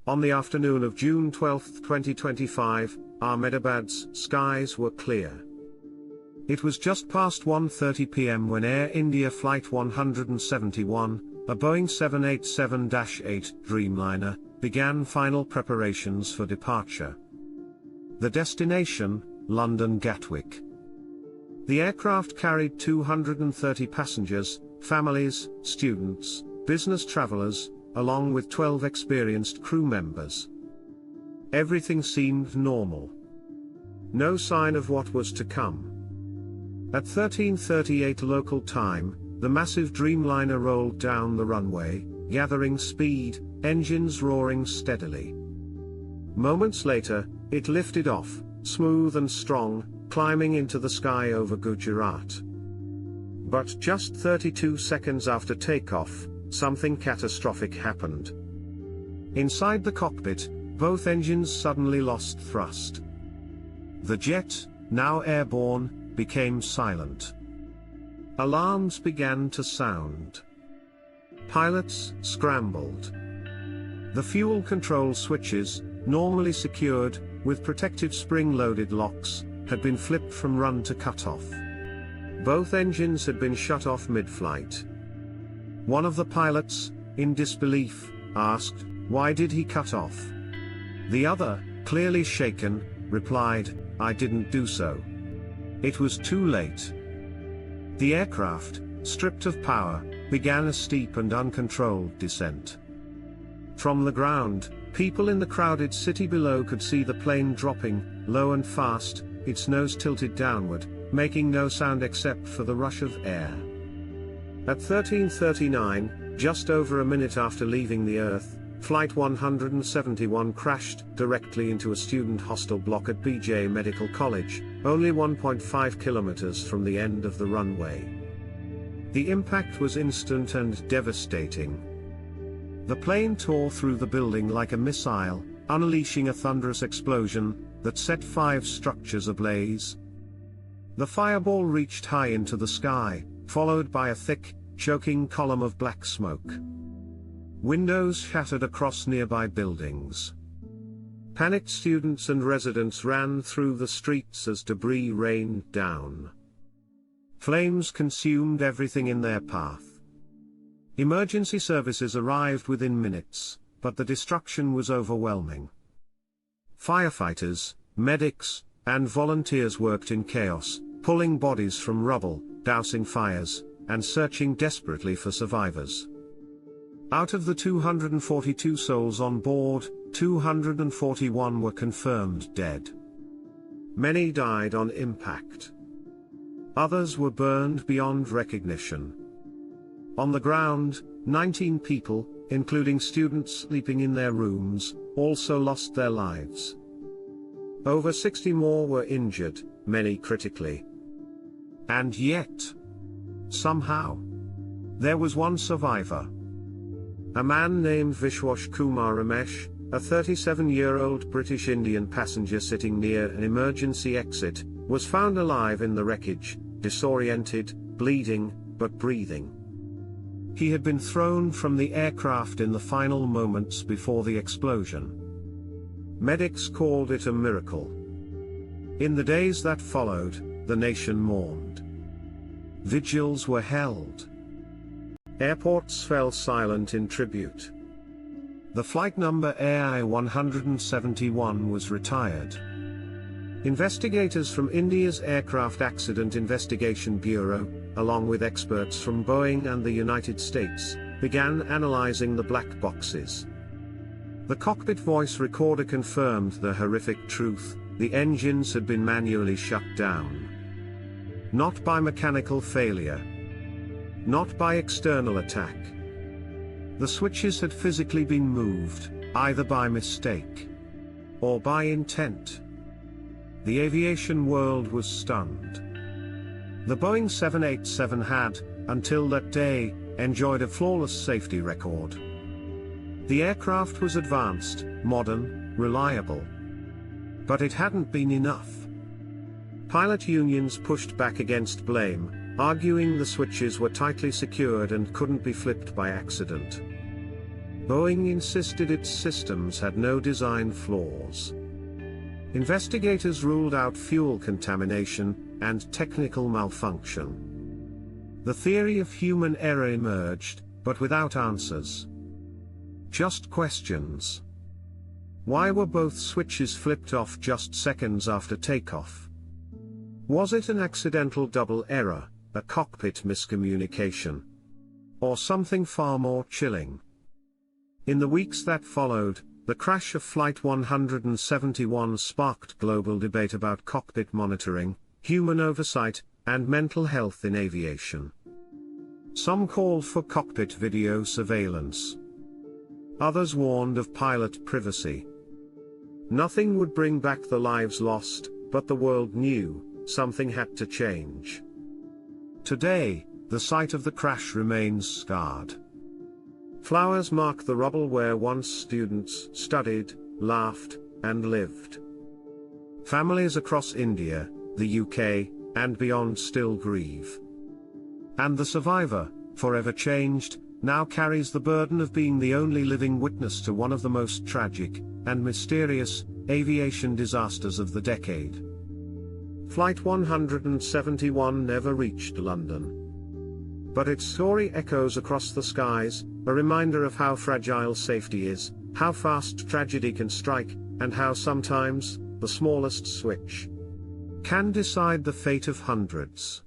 On the afternoon of June 12, 2025, Ahmedabad's skies were clear. It was just past 1:30 p.m. when Air India Flight 171, a Boeing 787-8 Dreamliner, began final preparations for departure. The destination, London Gatwick. The aircraft carried 230 passengers, families, students, business travelers, along with 12 experienced crew members. Everything seemed normal. No sign of what was to come. At 13:38 local time, the massive Dreamliner rolled down the runway, gathering speed, engines roaring steadily. Moments later, it lifted off, smooth and strong, climbing into the sky over Gujarat. But just 32 seconds after takeoff, something catastrophic happened. Inside the cockpit, both engines suddenly lost thrust. The jet, now airborne, became silent. Alarms began to sound. Pilots scrambled. The fuel control switches, normally secured, with protective spring-loaded locks, had been flipped from run to cutoff. Both engines had been shut off mid-flight. One of the pilots, in disbelief, asked, "Why did he cut off?" The other, clearly shaken, replied, "I didn't do so. It was too late." The aircraft, stripped of power, began a steep and uncontrolled descent. From the ground, people in the crowded city below could see the plane dropping, low and fast, its nose tilted downward, making no sound except for the rush of air. At 13:39, just over a minute after leaving the Earth, Flight 171 crashed directly into a student hostel block at BJ Medical College, only 1.5 kilometers from the end of the runway. The impact was instant and devastating. The plane tore through the building like a missile, unleashing a thunderous explosion that set 5 structures ablaze. The fireball reached high into the sky, followed by a thick, choking column of black smoke. Windows shattered across nearby buildings. Panicked students and residents ran through the streets as debris rained down. Flames consumed everything in their path. Emergency services arrived within minutes, but the destruction was overwhelming. Firefighters, medics, and volunteers worked in chaos, pulling bodies from rubble, dousing fires, and searching desperately for survivors. Out of the 242 souls on board, 241 were confirmed dead. Many died on impact. Others were burned beyond recognition. On the ground, 19 people, including students sleeping in their rooms, also lost their lives. Over 60 more were injured, many critically. And yet, somehow, there was one survivor. A man named Vishwash Kumar Ramesh, a 37-year-old British Indian passenger sitting near an emergency exit, was found alive in the wreckage, disoriented, bleeding, but breathing. He had been thrown from the aircraft in the final moments before the explosion. Medics called it a miracle. In the days that followed, the nation mourned. Vigils were held. Airports fell silent in tribute. The flight number AI-171 was retired. Investigators from India's Aircraft Accident Investigation Bureau, along with experts from Boeing and the United States, began analyzing the black boxes. The cockpit voice recorder confirmed the horrific truth: the engines had been manually shut down. Not by mechanical failure. Not by external attack. The switches had physically been moved, either by mistake or by intent. The aviation world was stunned. The Boeing 787 had, until that day, enjoyed a flawless safety record. The aircraft was advanced, modern, reliable. But it hadn't been enough. Pilot unions pushed back against blame, arguing the switches were tightly secured and couldn't be flipped by accident. Boeing insisted its systems had no design flaws. Investigators ruled out fuel contamination and technical malfunction. The theory of human error emerged, but without answers. Just questions. Why were both switches flipped off just seconds after takeoff? Was it an accidental double error, a cockpit miscommunication? Or something far more chilling? In the weeks that followed, the crash of Flight 171 sparked global debate about cockpit monitoring, human oversight, and mental health in aviation. Some called for cockpit video surveillance. Others warned of pilot privacy. Nothing would bring back the lives lost, but the world knew something had to change. Today, the site of the crash remains scarred. Flowers mark the rubble where once students studied, laughed, and lived. Families across India, the UK, and beyond still grieve. And the survivor, forever changed, now carries the burden of being the only living witness to one of the most tragic and mysterious aviation disasters of the decade. Flight 171 never reached London. But its story echoes across the skies, a reminder of how fragile safety is, how fast tragedy can strike, and how sometimes the smallest switch can decide the fate of hundreds.